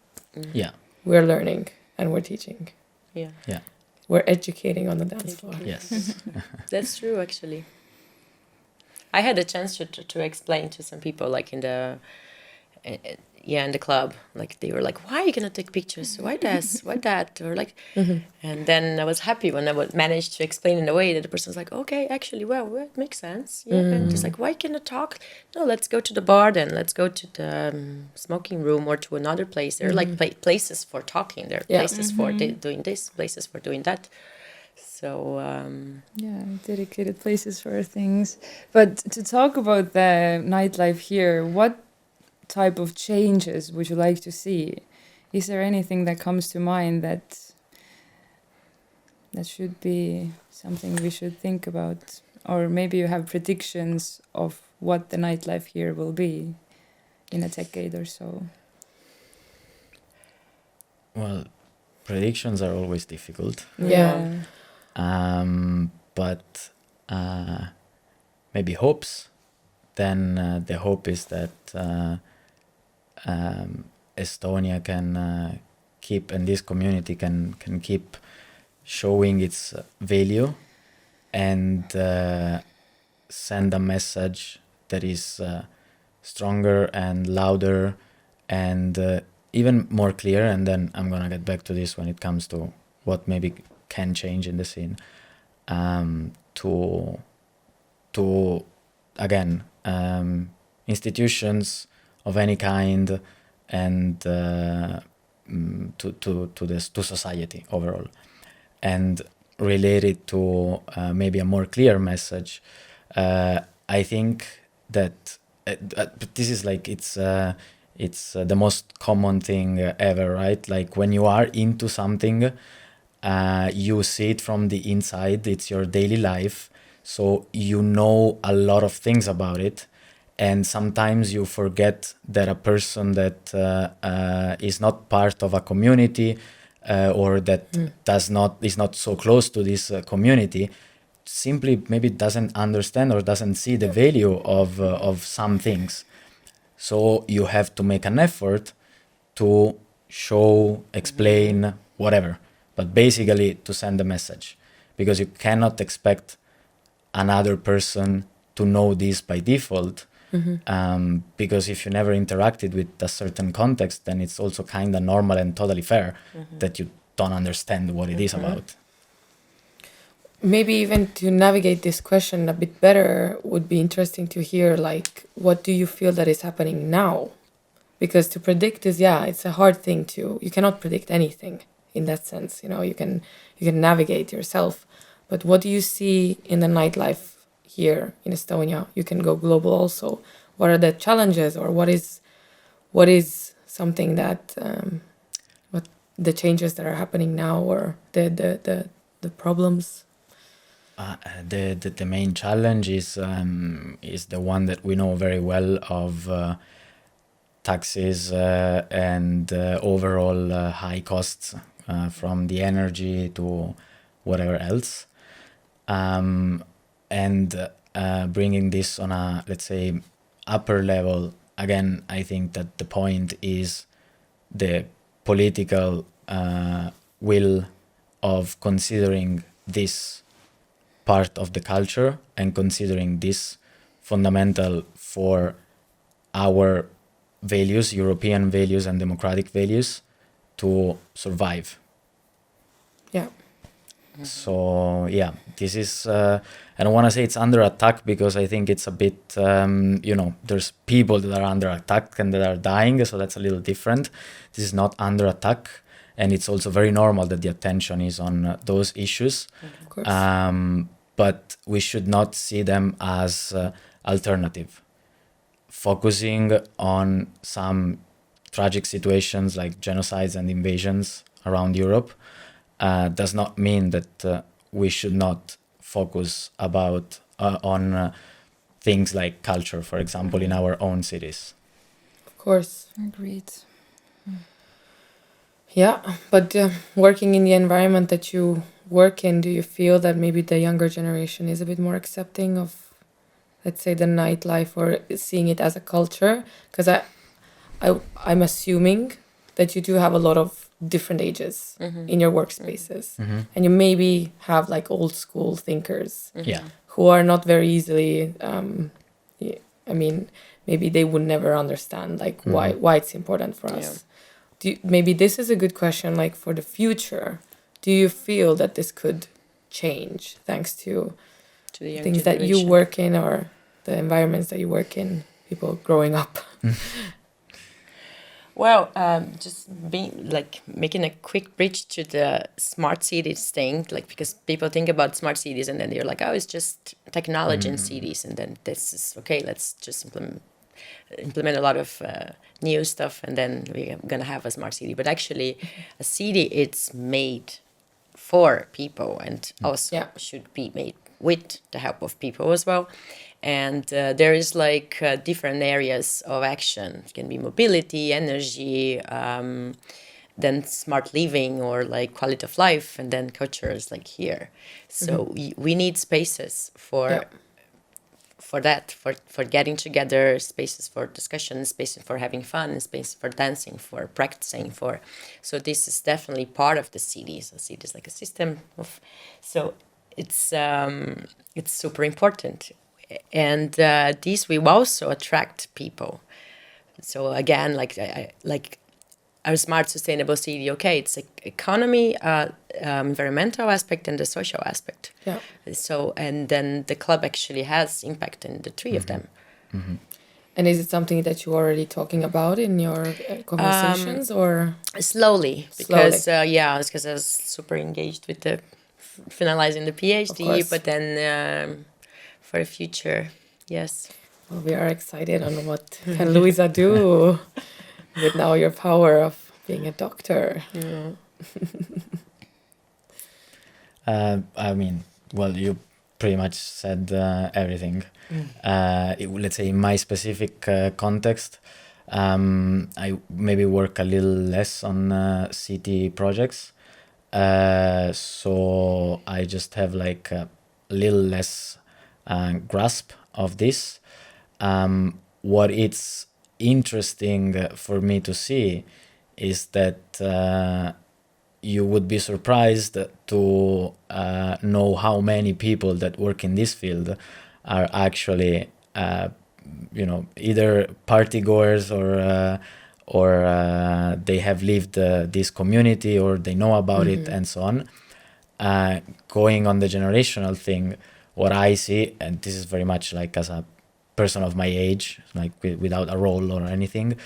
Yeah. We're learning and we're teaching. Yeah. Yeah. We're educating on the dance floor. Yes. That's true, actually. I had a chance to explain to some people, like in the in the club, like they were like, "Why are you gonna take pictures? Why this? Why that?" Or like, and then I was happy when I would manage to explain in a way that the person was like, "Okay, actually, well, it makes sense." Yeah, and just like, "Why can I talk? No, let's go to the bar then. Let's go to the smoking room or to another place. There are like places for talking. There are places for doing this, places for doing that." So Yeah, dedicated places for things. But to talk about the nightlife here, what type of changes would you like to see? Is there anything that comes to mind that should be something we should think about? Or maybe you have predictions of what the nightlife here will be in a decade or so? Well, predictions are always difficult. Yeah. But maybe hopes. Then the hope is that Estonia can keep, and this community can keep showing its value and send a message that is stronger and louder and even more clear. And then I'm gonna get back to this when it comes to what maybe can change in the scene, to again, institutions of any kind and to society overall, and relate it to maybe a more clear message. I think that this is like it's the most common thing ever, right? Like when you are into something, you see it from the inside. It's your daily life, so you know a lot of things about it, and sometimes you forget that a person that is not part of a community or that is not so close to this community simply maybe doesn't understand or doesn't see the value of some things. So you have to make an effort to show, explain, whatever, but basically to send a message, because you cannot expect another person to know this by default. Because if you never interacted with a certain context, then it's also kind of normal and totally fair that you don't understand what it is about. maybe even to navigate this question a bit better would be interesting to hear, like, what do you feel that is happening now? Because to predict is, yeah, it's a hard thing to, you cannot predict anything in that sense, you know, you can navigate yourself. But what do you see in the nightlife here in Estonia? You can go global also. What are the challenges, or what is something that what the changes that are happening now, or the problems? The main challenge is the one that we know very well of taxes and overall high costs from the energy to whatever else, and bringing this on a, let's say, upper level. Again, I think that the point is the political will of considering this part of the culture and considering this fundamental for our values, European values and democratic values, to survive. Yeah. So yeah, this is, I don't want to say it's under attack, because I think it's a bit, there's people that are under attack and that are dying, so that's a little different. This is not under attack, and it's also very normal that the attention is on those issues. Of course. But we should not see them as alternative. Focusing on some tragic situations like genocides and invasions around Europe does not mean that we should not focus on things like culture, for example, in our own cities. Of course. Agreed. Yeah, but working in the environment that you work in, do you feel that maybe the younger generation is a bit more accepting of, let's say, the nightlife, or seeing it as a culture? Because I'm assuming that you do have a lot of different ages in your workspaces, and you maybe have like old school thinkers Yeah. who are not very easily. I mean, maybe they would never understand like why it's important for us. Maybe this is a good question, like for the future. Do you feel that this could change thanks to the young things that you generation. work in, or the environments that you work in, people growing up? Well, just being like making a quick bridge to the smart cities thing, like because people think about smart cities and then they're like, oh, it's just technology in cities, and then this is okay. Let's just implement a lot of new stuff, and then we're gonna have a smart city. But actually, a city it's made for people, and also should be made with the help of people as well. And there is like different areas of action. It can be mobility, energy, then smart living, or like quality of life, and then culture is like here. So we need spaces for that, for getting together, spaces for discussion, spaces for having fun, spaces for dancing, for practicing, so this is definitely part of the city. So city is like a system of, so it's super important. And these will also attract people. So again, like a smart, sustainable city. Okay, it's economy, environmental aspect, and the social aspect. Yeah. So and then the club actually has impact in the three of them. And is it something that you're already talking about in your conversations, or Slowly, because because I was super engaged with the finalizing the PhD, but then. For the future, yes. Well, we are excited on what can Luiza do with now your power of being a doctor. I mean, well, you pretty much said everything. Let's say in my specific context, I maybe work a little less on city projects. So I just have like a little less grasp of this. What it's interesting for me to see is that you would be surprised to know how many people that work in this field are actually either party goers, or they have lived this community, or they know about it, and so on. going on the generational thing, what I see, and this is very much like as a person of my age, like without a role or anything,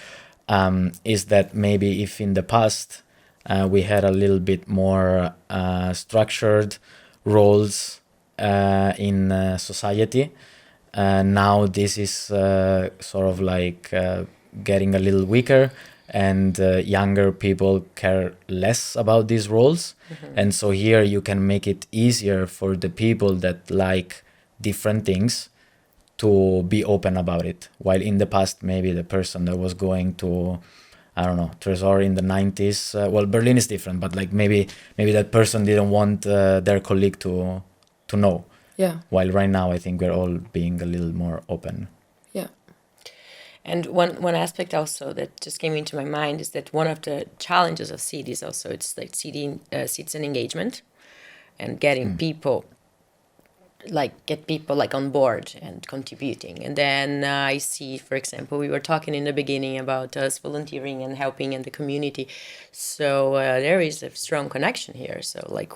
is that maybe if in the past we had a little bit more structured roles in society, now this is sort of like getting a little weaker, and younger people care less about these roles. And so here you can make it easier for the people that like different things to be open about it. While in the past, maybe the person that was going to, I don't know, Tresor in the 90s, well, Berlin is different, but like maybe that person didn't want their colleague to know. Yeah. While right now, I think we're all being a little more open. Yeah. And one aspect also that just came into my mind is that one of the challenges of cities also, it's like citizen engagement and getting people, get people like on board and contributing. And then I see, for example, we were talking in the beginning about us volunteering and helping in the community. So there is a strong connection here. So like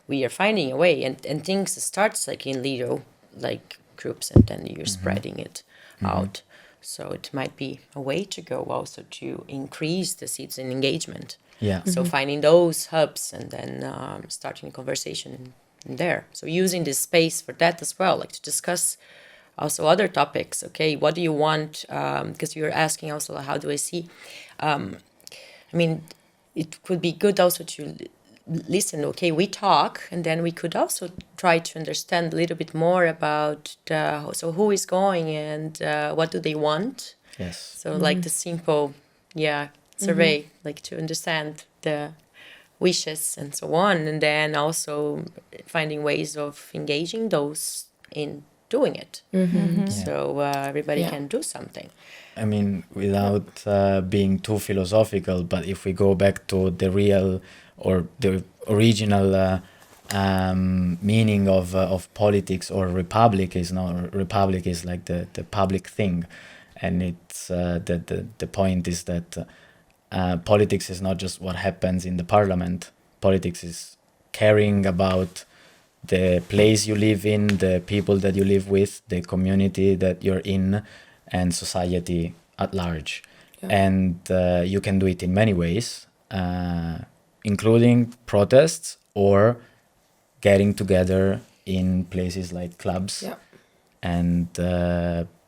we are finding a way, and things starts like in little like groups, and then you're spreading it out. So it might be a way to go also to increase the citizen engagement. Yeah. So finding those hubs and then starting a conversation in there. So using this space for that as well, like to discuss also other topics. Okay, what do you want? Because you're asking also, how do I see? I mean, it could be good also to listen. Okay, we talk, and then we could also try to understand a little bit more about so who is going and what do they want. Yes. So like the simple, survey, like to understand the wishes and so on, and then also finding ways of engaging those in doing it. So everybody can do something. I mean, without being too philosophical, but if we go back to the real or the original meaning of politics or republic is like the public thing, and it's the point is that politics is not just what happens in the parliament. Politics is caring about the place you live in, the people that you live with, the community that you're in, and society at large. And you can do it in many ways, including protests or getting together in places like clubs and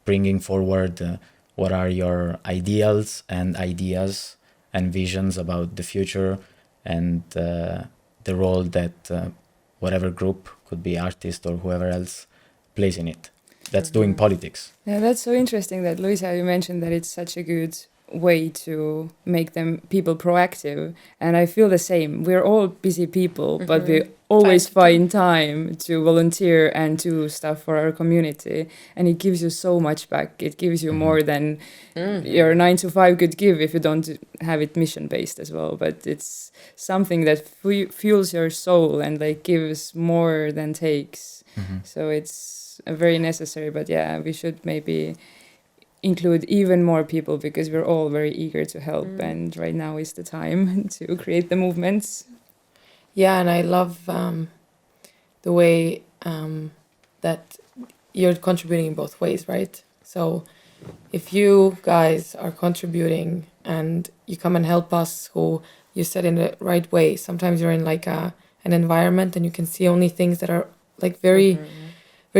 bringing forward what are your ideals and ideas and visions about the future, and the role that whatever group, could be artist or whoever else, plays in it. That's doing politics. Yeah, that's so interesting that, Luiza, you mentioned that it's such a good way to make people proactive, and I feel the same. We're all busy people, but we always find time to volunteer and do stuff for our community, and it gives you so much back. It gives you more than your 9 to 5 could give if you don't have it mission based as well. But it's something that fuels your soul and like gives more than takes. So it's very necessary. But yeah, we should maybe include even more people, because we're all very eager to help, and right now is the time to create the movements. Yeah, and I love the way that you're contributing in both ways, right? So if you guys are contributing and you come and help us, who you said in the right way, sometimes you're in like an environment and you can see only things that are like very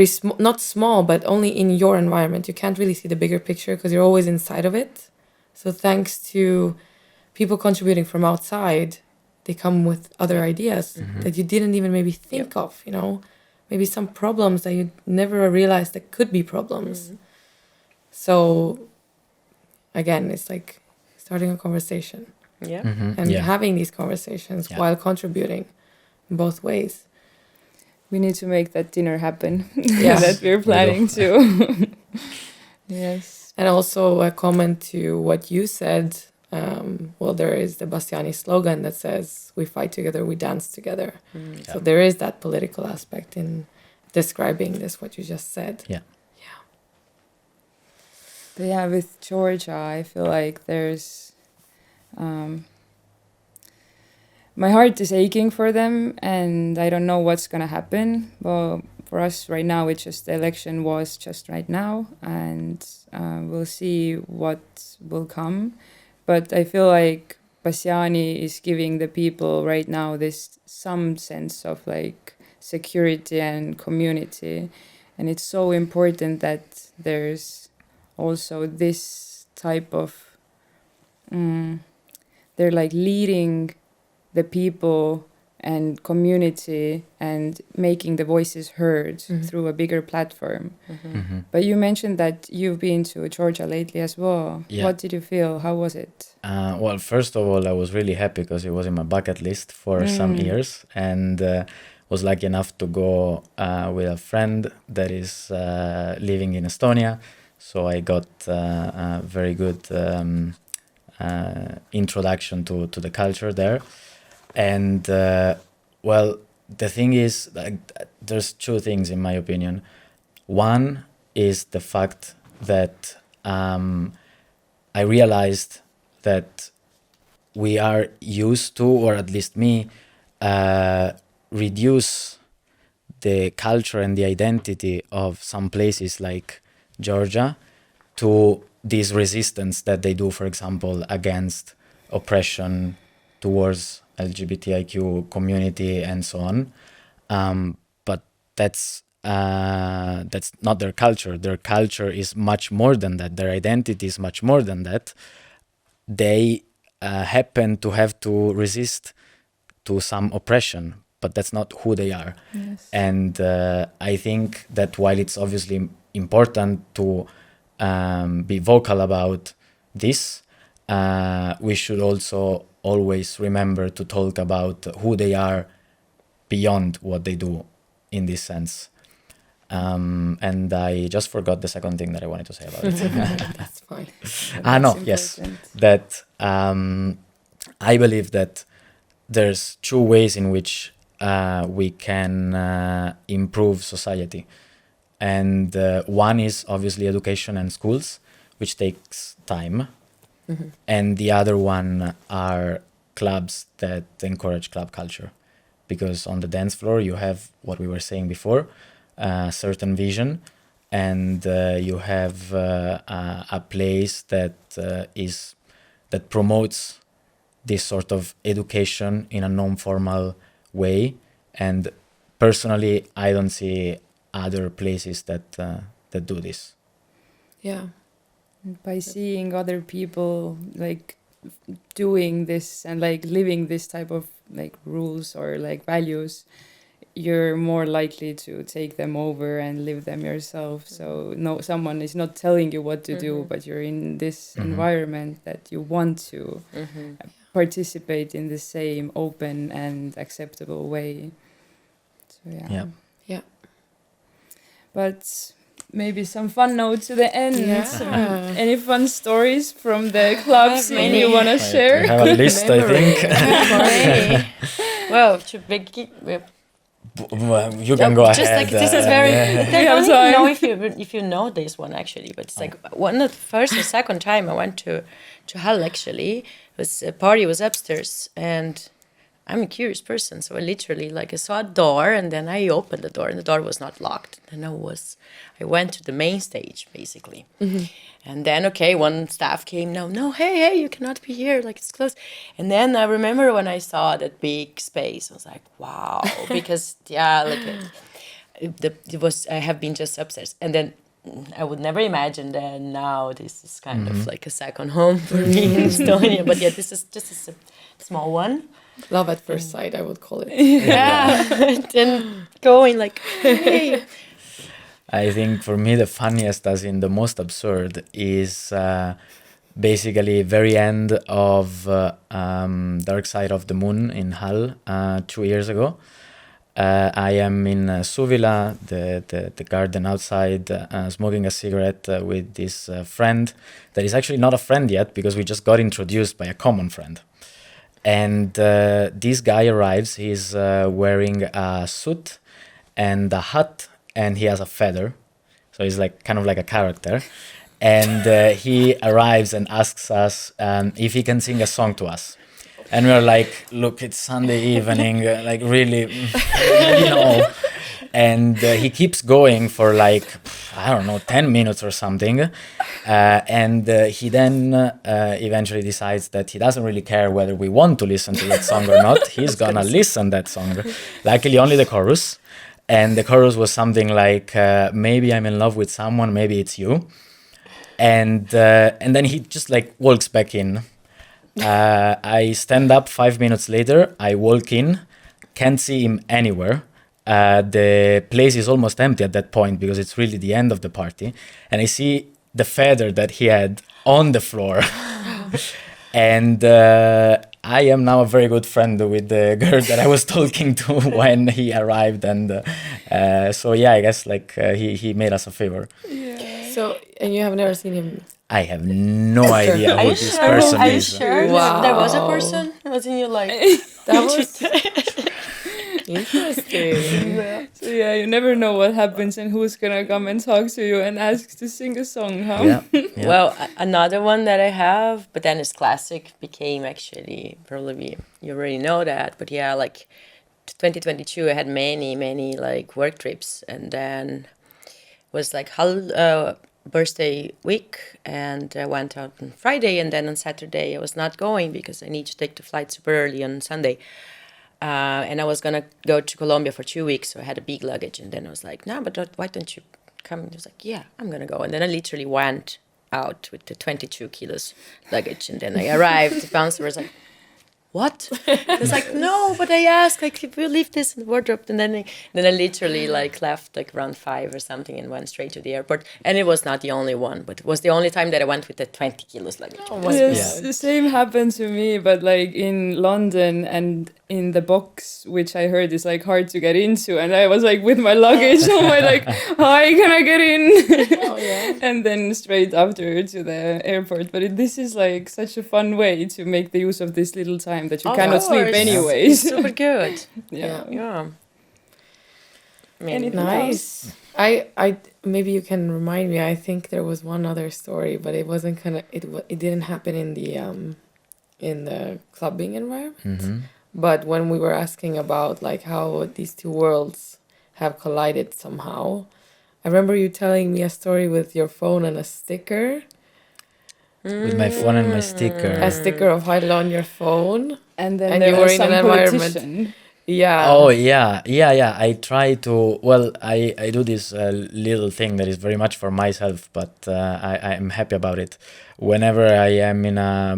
small, not small, but only in your environment. You can't really see the bigger picture because you're always inside of it. So thanks to people contributing from outside, they come with other ideas that you didn't even maybe think of, you know, maybe some problems that you never realized that could be problems. So again, it's like starting a conversation and having these conversations while contributing in both ways. We need to make that dinner happen that we're planning to. Yes. And also a comment to what you said. Well, there is the Bastiani slogan that says, "We fight together, we dance together." So there is that political aspect in describing this, what you just said. But yeah, with Georgia, I feel like there's my heart is aching for them, and I don't know what's gonna happen. But for us right now, it's just the election was just right now, and we'll see what will come. But I feel like Pasiani is giving the people right now this some sense of like security and community, and it's so important that there's also this type of they're like leading the people and community and making the voices heard through a bigger platform. But you mentioned that you've been to Georgia lately as well. Yeah. What did you feel? How was it? Well, first of all, I was really happy because it was in my bucket list for some years, and was lucky enough to go with a friend that is living in Estonia. So I got a very good introduction to the culture there. And well, the thing is, like, there's two things in my opinion. One is the fact that I realized that we are used to, or at least me, reduce the culture and the identity of some places like Georgia to this resistance that they do, for example, against oppression towards LGBTIQ community and so on. But that's not their culture. Their culture is much more than that. Their identity is much more than that. They happen to have to resist to some oppression, but that's not who they are. Yes. And I think that while it's obviously important to be vocal about this, we should also always remember to talk about who they are beyond what they do in this sense. And I just forgot the second thing that I wanted to say about it. That's fine. No, That's yes. important. That I believe that there's two ways in which we can improve society. And one is obviously education and schools, which takes time. And the other one are clubs that encourage club culture. Because on the dance floor, you have what we were saying before, a certain vision, and you have a place that that promotes this sort of education in a non-formal way. And personally, I don't see other places that that do this. Yeah. By seeing other people like doing this and like living this type of like rules or like values, you're more likely to take them over and live them yourself. So no, someone is not telling you what to do, but you're in this environment that you want to participate in the same open and acceptable way. So Yeah. Yeah. But maybe some fun notes to the end. Yeah. Any fun stories from the club scene many. you want to I share? have a list, I think. Well, to big, Well, you can go just ahead. like this is very. yeah. I don't have even know time. if you know this one actually, but it's like one of the first or second time I went to Hull actually. It was a party was upstairs, and I'm a curious person, so I literally like I saw a door, and then I opened the door, and the door was not locked. Then I went to the main stage basically, and then one staff came. No, hey, you cannot be here. Like it's closed. And then I remember when I saw that big space, I was like, wow, because it was. I have been just upstairs, and then I would never imagine that now this is kind of like a second home for me in Estonia. But yeah, this is just a small one. Love at first sight, I would call it. Yeah, then going like, hey. I think for me the funniest, as in the most absurd, is basically very end of Dark Side of the Moon in Hull 2 years ago. I am in Suvila, the garden outside, smoking a cigarette with this friend that is actually not a friend yet because we just got introduced by a common friend. And this guy arrives, he's wearing a suit and a hat, and he has a feather. So he's like kind of like a character. And he arrives and asks us if he can sing a song to us. And we were like, look, it's Sunday evening, like really, no. And he keeps going for like, I don't know, 10 minutes or something. And he then eventually decides that he doesn't really care whether we want to listen to that song or not. He's gonna listen that song. Luckily, only the chorus. And the chorus was something like, maybe I'm in love with someone, maybe it's you. And then he just like walks back in. I stand up 5 minutes later. I walk in, can't see him anywhere. The place is almost empty at that point because it's really the end of the party. And I see the feather that he had on the floor. And I am now a very good friend with the girl that I was talking to when he arrived. And so, yeah, I guess like he made us a favor. Yeah. So, and you have never seen him? I have no idea Are who you this sure? person Are you is. sure Wow. there was a person? Wasn't you like? That was interesting. So yeah, you never know what happens and who's gonna come and talk to you and ask to sing a song, huh? Yeah, yeah. Well, another one that I have, but then it's classic, became actually probably you already know that, but yeah, like 2022, I had many like work trips, and then was like birthday week, and I went out on Friday, and then on Saturday I was not going because I need to take the flight super early on Sunday. And I was gonna go to Colombia for 2 weeks, so I had a big luggage. And then I was like, "No, but why don't you come?" And he was like, "Yeah, I'm gonna go." And then I literally went out with the 22 kilos luggage. And then I arrived. The bouncer was like, "What?" I was like, "No, but I asked, like, if we leave this in the wardrobe." And then I literally like left like around 5 or something and went straight to the airport. And it was not the only one, but it was the only time that I went with the 20 kilos luggage. Oh my Yes, God. the same happened to me, but like in London and in the box, which I heard is like hard to get into, and I was like with my luggage on my like, hi, can I get in? Oh, yeah. And then straight after to the airport. But this is like such a fun way to make the use of this little time that you Of cannot sleep course. anyways. Super good. Yeah. Yeah. I mean, Anything Nice. I maybe you can remind me. I think there was one other story, but it wasn't kind of it didn't happen in the clubbing environment. Mhm. But when we were asking about like how these two worlds have collided somehow, I remember you telling me a story with your phone and a sticker, With my phone and my sticker. a sticker of Heidel on your phone. And then And there you were was in some an environment. politician. Yeah. Oh yeah. I try to. Well, I do this little thing that is very much for myself, but I'm happy about it. Whenever I am in a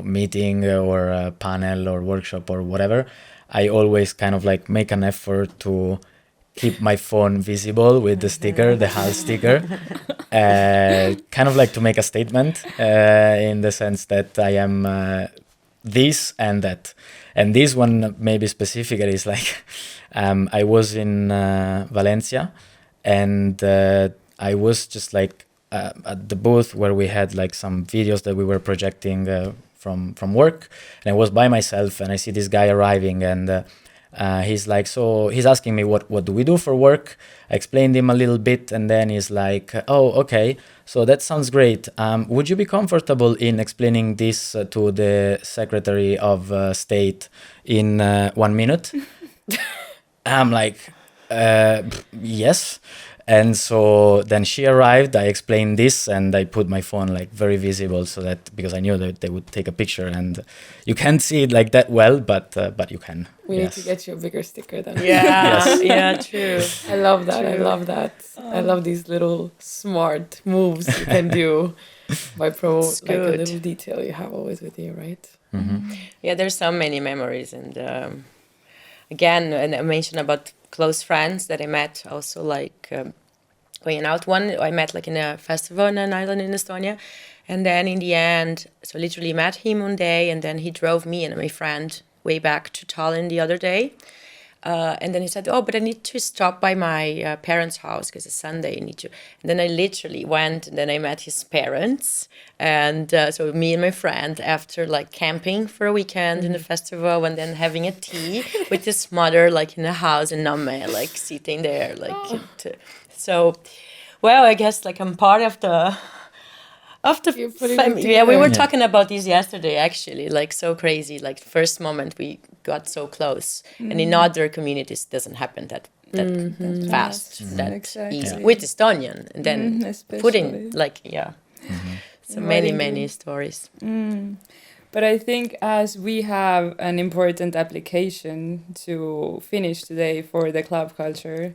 meeting or a panel or workshop or whatever, I always kind of like make an effort to keep my phone visible with the sticker, the HAL sticker, kind of like to make a statement in the sense that I am this and that. And this one maybe specifically is like I was in Valencia, and I was just like at the booth where we had like some videos that we were projecting from work, and I was by myself, and I see this guy arriving, and he's like, so he's asking me what do we do for work. I explained him a little bit, and then he's like, oh, okay, so that sounds great. Would you be comfortable in explaining this to the Secretary of State in 1 minute? I'm like, yes. And so then she arrived, I explained this, and I put my phone like very visible so that, because I knew that they would take a picture, and you can't see it like that well, but you can. We need Yes. to get you a bigger sticker then. Yeah, Yes. yeah, true. I love that. I True. love that. I love these little smart moves you can do by It's like a good. little detail you have always with you, right? Mhm. Yeah, there's so many memories, and again, and I mentioned about close friends that I met also like going out. One I met like in a festival in an island in Estonia, and then in the end, so literally met him one day, and then he drove me and my friend way back to Tallinn the other day. And then he said, "Oh, but I need to stop by my parents' house because it's Sunday. I need to." And then I literally went, and then I met his parents, and so me and my friend, after like camping for a weekend in the festival, and then having a tea with his mother, like in the house in Namme, like sitting there, like. So, well, I guess like I'm part of after You put it yeah, we were together. talking about this yesterday actually, like so crazy, like first moment we got so close, and in other communities doesn't happen that fast, that Exactly. easy. Yeah. With Estonian, and then putting Especially. like so many stories. But I think as we have an important application to finish today for the club culture,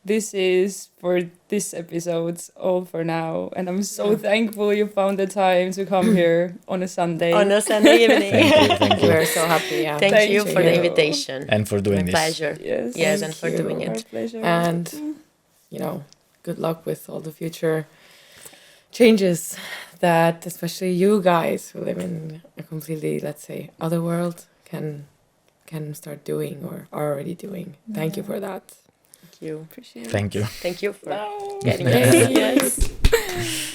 this is for this episode all for now. And I'm so thankful you found the time to come here on a Sunday. On a Sunday evening. Thank you. We're so happy. Yeah. Thank you for the you. invitation. And for doing My this. pleasure. Yes. Yes, and for you. doing Our it. pleasure. And good luck with all the future changes that especially you guys who live in a completely, let's say, other world can start doing or are already doing. Thank you for that. Thank you. Appreciate it. Thank you. Thank you for No. getting us. Yes.